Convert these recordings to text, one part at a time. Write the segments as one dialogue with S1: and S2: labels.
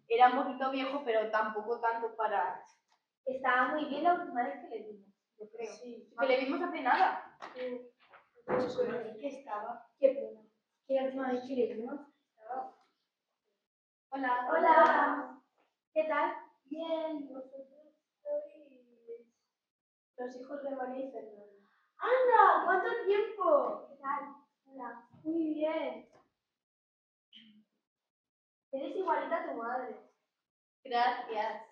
S1: Era un poquito viejo, pero tampoco tanto para...
S2: Estaba muy bien la última vez que le vimos, yo creo.
S1: Sí, que le vimos hace nada.
S2: ¿Qué estaba? Qué pena. Que la última vez que le vimos estaba...
S1: Hola.
S2: Hola. ¿Qué tal? Bien, nosotros sois los hijos de María y Fernando. ¡Anda! ¿Cuánto tiempo? ¿Qué tal? Hola. Muy bien. Eres igualita a tu madre.
S1: Gracias.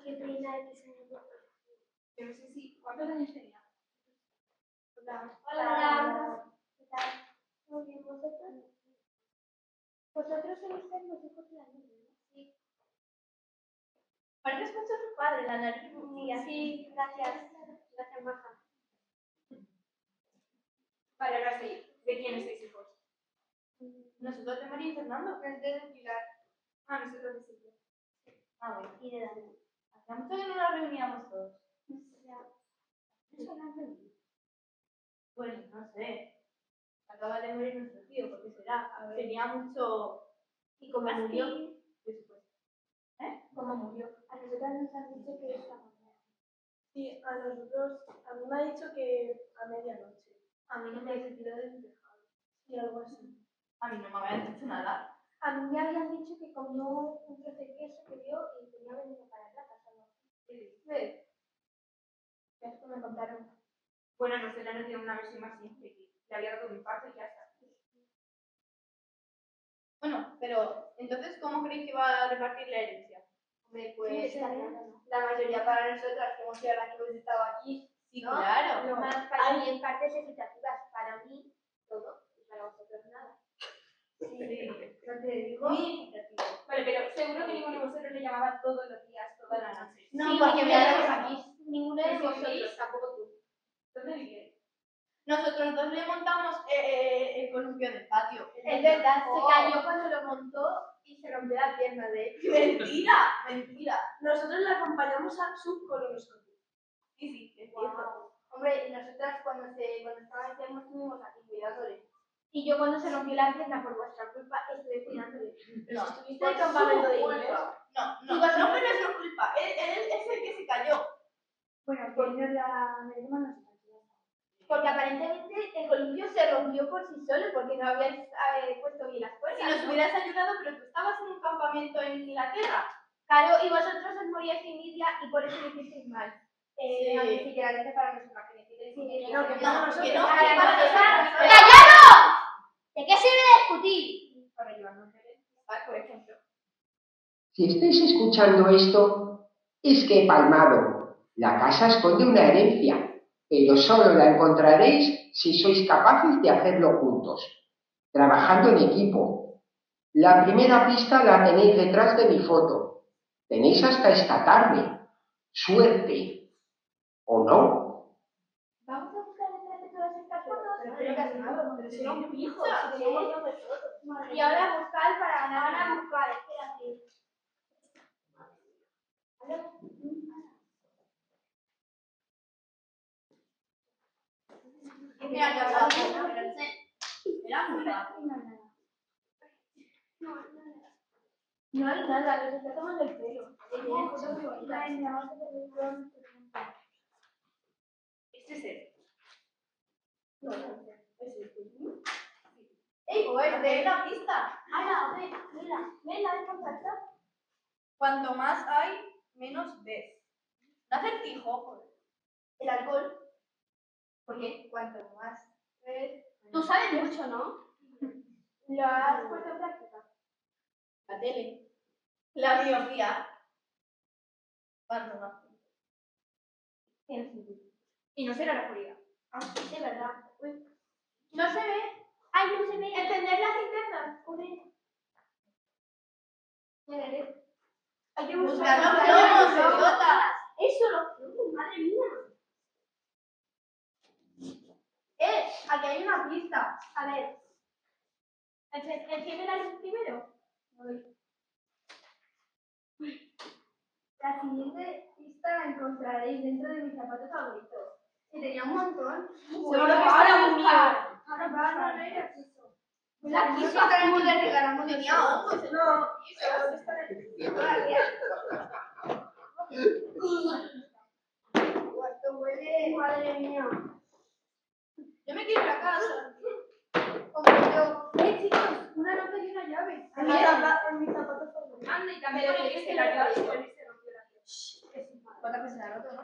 S2: Qué pena que se me ocurra.
S1: Yo no sé si... ¿Cuántos años tenía?
S2: Hola. Hola. ¿Qué tal? Muy bien, ¿vosotros? Vosotros sois los hijos de la niña, ¿no? Sí.
S1: Pareces mucho a tu padre, la nariz.
S2: Sí, gracias. Gracias, Maja.
S3: Vale, ahora sí. ¿De quién sois hijos?
S1: Nosotros de María y Fernando.
S2: Es de Pilar.
S3: Nosotros de Silvia.
S1: Bueno.
S2: Y de Dani.
S1: Hacía mucho que no nos reuníamos todos. Pues no sé. Acaba de morir nuestro tío, porque será. Tenía mucho.
S2: ¿Y cómo murió?
S1: Después.
S2: ¿Cómo murió? A nosotras nos han dicho que esta mañana.
S4: Sí, a nosotros, a mí me ha dicho que a medianoche.
S2: A mí no me ha sentido de mi tejado.
S4: Sí, algo así.
S1: A mí no me habían dicho nada.
S2: A mí me habían dicho que comió un trozo de queso que vio y tenía veneno para ratas. ¿Qué dices? Esto me contaron.
S3: Bueno, nosotros nos dieron una versión más simple, que le había dado mi parte y ya está.
S1: Bueno, pero entonces, ¿cómo creéis que va a repartir la herencia?
S2: Hombre, pues
S1: La mayoría para nosotras, que hemos sido las que hemos estado aquí. Sí,
S2: ¿no?
S1: claro.
S2: No, más para mí en partes equitativas. Para mí, todo. Y para vosotros, nada.
S1: Sí.
S2: No te digo.
S1: Muy equitativo.
S3: Vale, pero seguro que ninguno de vosotros le llamaba todos los días, toda la noche.
S1: No,
S2: Sí,
S1: porque me
S2: ninguno de
S1: aquí.
S2: Ninguno de
S1: Sí,
S2: vosotros,
S1: sí.
S2: tampoco tú.
S3: ¿Dónde vivíais?
S1: Nosotros dos le montamos el columpio del patio.
S2: Es verdad, se cayó cuando lo montó y se rompió la pierna de él.
S1: Mentira, mentira.
S4: Nosotros le acompañamos a su colonoscopio.
S1: Sí, es
S2: Wow.
S1: cierto.
S2: Hombre, y nosotras cuando estaba enfermo estuvimos aquí cuidándole. Y yo cuando se rompió la pierna por vuestra culpa estuve cuidándole.
S1: No,
S4: ¿Estuviste en campamento de
S1: culpa.
S4: inglés?
S1: No fue nuestra culpa. Él es el que se cayó.
S2: Bueno, pues no la porque aparentemente el columpio se rompió por sí solo porque no habíais puesto bien las
S1: Si
S2: cuerdas.
S1: nos hubieras ayudado, pero tú estabas en un campamento en Inglaterra.
S2: Claro, y vosotros os moríais sin Lidia y por eso lo hicisteis mal.
S1: Sí.
S2: No, ni siquiera lo hice para nuestra imagen.
S4: Que no, que para nosotros.
S1: Que no,
S2: Para
S1: que para
S2: nosotras.
S1: nosotros.
S2: ¡Callaros! ¿De qué sirve discutir?
S3: Para llevarnos el
S1: Por ejemplo.
S5: Si estáis escuchando esto, es que he palmado. La casa esconde una herencia, pero solo la encontraréis si sois capaces de hacerlo juntos, trabajando en equipo. La primera pista la tenéis detrás de mi foto. Tenéis hasta esta tarde. Suerte. ¿O no?
S2: Vamos a buscar detrás de todas estas fotos.
S4: Pero ¿qué has ganado? Pero si era un pijo.
S2: Sí.
S4: Si teníamos dos de todos.
S2: Y ahora buscar para ganar. Van a buscar, espérate.
S1: Mira qué guapo. Era muy guapo.
S2: No hay nada, los está tomando el pelo.
S3: Este es él.
S1: ¡Ey, pues de una pista!
S2: Ana, ven la de contacto.
S1: Cuanto más hay, menos ves. ¿No acertijo? Joder.
S2: El alcohol.
S1: ¿Por qué? Cuanto más ves.
S2: Tú sabes mucho, ¿no? ¿Lo has puesto en práctica?
S1: La tele. La miopía. Cuanto más.
S2: Tiene sentido.
S3: Y no será la oscuridad.
S2: De verdad. Uy. No se ve. Ay, no se ve. Encender las linternas. Hay que buscar
S1: Busca los
S2: plomos,
S1: plomos, idiota.
S2: Eso, los plomos, madre mía. Aquí hay una pista. A ver. Enciende la luz primero. La siguiente pista la encontraréis dentro de mis zapatos favoritos. Que tenía un montón.
S4: Seguro que está muy mío.
S2: Ahora va, no era eso. La quiso que le regalamos
S1: Tenía ojos.
S4: No,
S3: y también con el que se la lleva y se rompió la
S1: ¿Cuántas veces se la roto, no?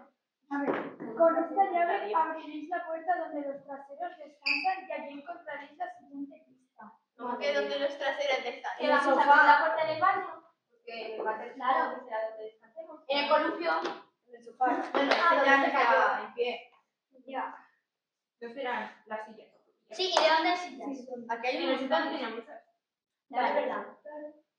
S2: A ver, con esta llave abriréis la puerta donde los traseros descansan y allí encontraréis la siguiente pista.
S1: ¿Cómo que donde los traseros descansan?
S2: ¿Que vamos a abrir la puerta del baño?
S1: Porque el váter
S2: Claro.
S1: que será donde descansemos.
S2: En el columpio.
S1: En el sofá. Bueno,
S2: Ah,
S1: ese ya
S2: donde
S1: se
S2: se cayó.
S1: quedaba en pie.
S2: Ya.
S3: No serán las sillas.
S2: Sí, ¿y de dónde es sillas?
S1: Aquí hay
S3: En el
S1: unos
S3: sitio no tenía muchas.
S2: Ya, es verdad.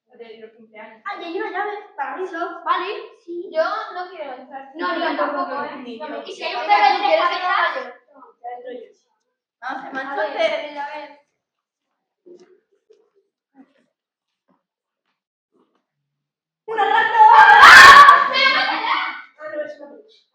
S3: De los cumpleaños.
S2: Ah, y hay una llave para abrirlo. Vale. Sí.
S1: Yo no quiero entrar.
S2: No, yo tampoco, ¿eh?
S1: Ni
S2: No,
S1: yo.
S2: y si hay
S1: Venga,
S2: un perro
S1: ¿tú
S2: de
S1: quieres
S2: 3
S1: entrar?
S2: cabezas.
S4: Ya entro yo.
S1: Vamos a
S2: A
S1: mancho
S2: ver.
S1: de a ver. ¡Una rata!
S4: Ah, no, es una peluche.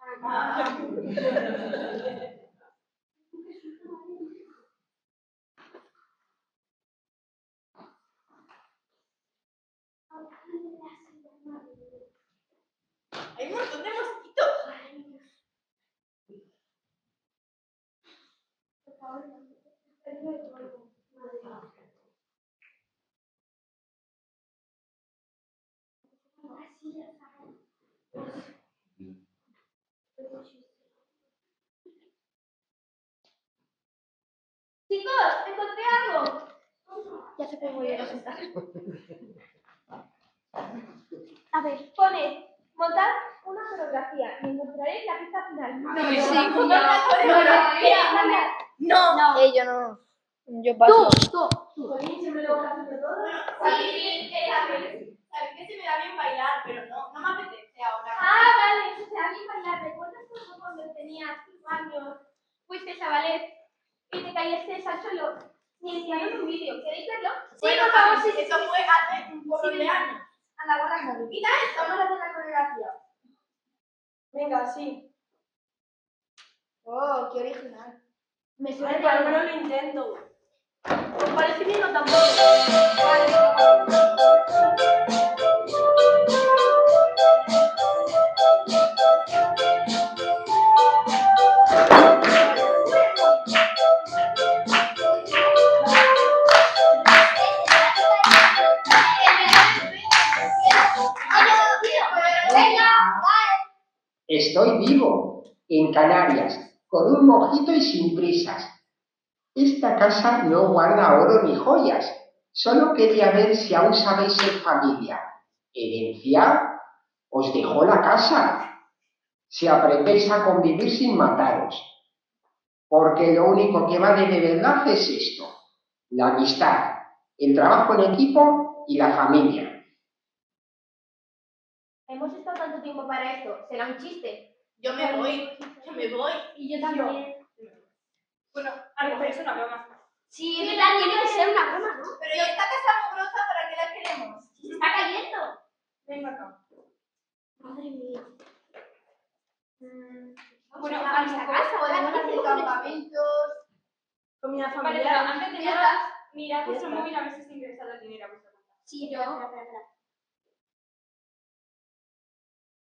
S1: Hay un montón de mosquitos.
S2: Chicos, encontré algo. Ya se puede volver a sentar. A ver, pone montar una coreografía y encontraréis la pista final.
S3: No,
S1: No.
S2: yo no.
S1: Yo paso.
S2: Tú.
S4: Jolín, siempre lo vas haciendo todo.
S1: Sabéis que se me da bien bailar, pero no me apetece ahora.
S2: Ah, vale, eso se da bien bailar. ¿Recuerdas cuando tenías 5 años, fuiste a ballet y te caíste al suelo? Y enseñaron un vídeo. ¿Queréis verlo?
S1: Bueno,
S2: por favor, sí.
S1: eso fue hace un poco de años.
S2: Anda, guárdalo.
S1: Quita esto.
S2: Vamos a hacer la coreografía.
S4: Venga, sí.
S1: Oh, qué original.
S2: Me
S4: Ay,
S2: suena
S4: por lo menos lo intento.
S1: ¿Os parece bien o tampoco?
S5: Estoy vivo, en Canarias, con un mojito y sin prisas. Esta casa no guarda oro ni joyas. Solo quería ver si aún sabéis ser familia. Herencia, os dejo la casa. Si aprendéis a convivir sin mataros. Porque lo único que vale de verdad es esto: la amistad, el trabajo en equipo y la familia.
S2: Hemos estado tanto tiempo para esto. ¿Será un chiste?
S1: Yo me voy.
S2: Y yo también.
S3: Bueno, a lo mejor es una broma.
S2: Sí, es verdad, tiene que ser una broma, ¿no?
S1: Pero ya esta casa mugrosa, ¿para qué la queremos?
S2: Se está cayendo.
S1: Venga acá.
S2: Madre mía.
S3: Bueno,
S2: a
S3: a lo
S2: nuestra
S3: mejor
S2: casa.
S1: Podemos hacer campamentos.
S4: Comida
S3: Vale, pero
S4: familiar.
S3: antes de
S1: Ya
S3: nada,
S1: está.
S3: mirad vuestro móvil a ver si está ingresado el dinero a vuestra cuenta.
S2: Sí, yo. Espera.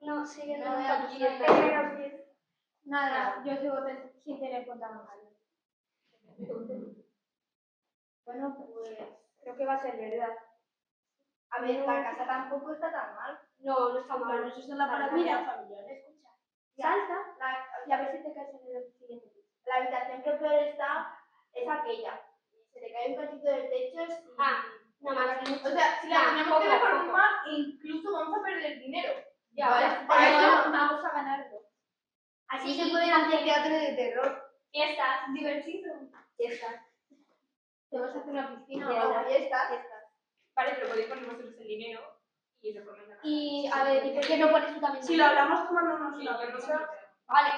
S2: No, sigue
S1: No,
S2: no,
S1: aquí
S2: no,
S1: está.
S2: Nada, yo sigo sin tener cuenta bancaria. Bueno, pues creo que va a ser verdad.
S1: A ver, la casa tampoco está tan mal.
S2: No, no está mal.
S4: Bueno, eso es la para
S2: Mira.
S4: comida familiar.
S2: Escucha. Salta y a ver si te caes en el siguiente piso.
S1: La habitación que peor está es aquella. Se le cae un cachito del techo y...
S2: Nada más.
S1: O sea, si la tenemos que reformar, incluso vamos a perder dinero.
S2: Ya,
S1: Vale,
S2: pues,
S1: para
S2: pero
S1: eso
S2: vamos a ganarlo.
S1: así se pueden hacer teatro de terror.
S2: Fiestas, divertido. Fiestas. Te vas a hacer una piscina
S1: No,
S2: ahora.
S1: fiestas.
S3: Vale, pero podéis poner vosotros el dinero y recomiendan.
S2: Y a ver, ¿y por qué no pones tú también?
S4: Si lo hablamos tomándonos
S3: Sí,
S4: una
S3: yo no
S4: pizza.
S3: sé.
S2: Vale,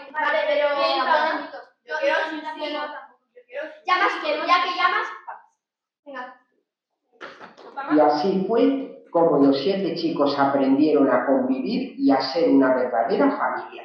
S1: pero...
S2: Bien, cada
S1: Yo quiero
S2: yo también
S1: sí.
S2: no.
S1: Yo quiero...
S2: Llamas, ya que llamas. Venga.
S5: Y así fue como los 7 chicos aprendieron a convivir y a ser una verdadera familia.